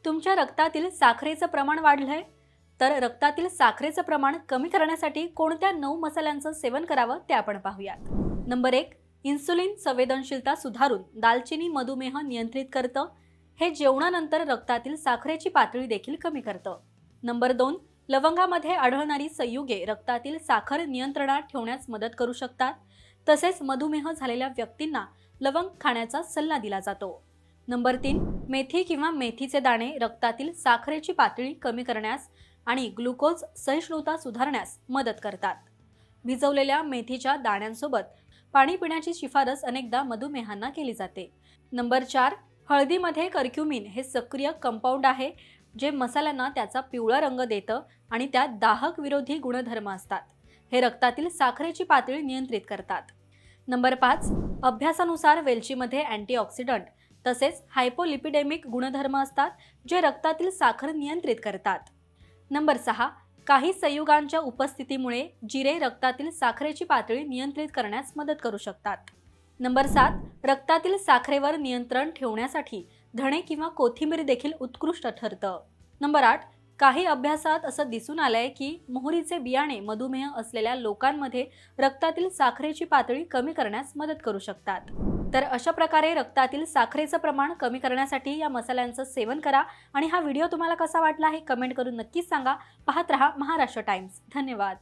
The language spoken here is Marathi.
तुमच्या रक्तातील साखरेचं प्रमाण वाढलंय? तर रक्तातील साखरेचं प्रमाण कमी करण्यासाठी कोणत्या 9 मसाल्यांचं सेवन करावं ते आपण पाहूयात। नंबर 1, इन्सुलिन संवेदनशीलता सुधारून दालचिनी मधुमेह नियंत्रित करतं। हे जेवणानंतर रक्तातील साखरेची पातळी देखील कमी करतं। नंबर 2, लवंगामध्ये आढळणारी संयुगे रक्तातील साखर नियंत्रणात ठेवण्यास मदत करू शकतात। तसेच मधुमेह झालेल्या व्यक्तींना लवंग खाण्याचा सल्ला दिला जातो। नंबर 3, मेथी किंवा मेथीचे दाणे रक्तातील साखरेची पातळी कमी करण्यास आणि ग्लुकोज सहिष्णुता सुधारण्यास मदत करतात। भिजवलेल्या मेथीच्या दाण्यांसोबत पाणी पिण्याची शिफारस अनेकदा मधुमेहांना केली जाते। नंबर 4, हळदीमध्ये कर्क्युमिन हे सक्रिय कंपाऊंड आहे, जे मसाल्यांना त्याचा पिवळा रंग देतं आणि त्यात दाहक विरोधी गुणधर्म असतात। हे रक्तातील साखरेची पातळी नियंत्रित करतात। नंबर 5, अभ्यासानुसार वेलचीमध्ये अँटीऑक्सिडंट तसेच हायपोलिपिडेमिक गुणधर्म असतात, जे रक्तातील साखर नियंत्रित करतात। नंबर 6, काही संयुगांच्या उपस्थितीमुळे जिरे रक्तातील साखरेची पातळी नियंत्रित करण्यास मदत करू शकतात। नंबर 7, रक्तातील साखरेवर नियंत्रण ठेवण्यासाठी धणे किंवा कोथिंबीर देखील उत्कृष्ट ठरतं। नंबर 8, काही अभ्यासात असं दिसून आलंय की मोहरीचे बियाणे मधुमेह असलेल्या लोकांमध्ये रक्तातील साखरेची पातळी कमी करण्यास मदत करू शकतात। तर अशा प्रकारे रक्तातील साखरेचं प्रमाण कमी करण्यासाठी या मसाल्यांचं सेवन करा। आणि हा व्हिडिओ तुम्हाला कसा वाटला हे कमेंट करून नक्कीच सांगा। पाहत रहा महाराष्ट्र टाइम्स। धन्यवाद।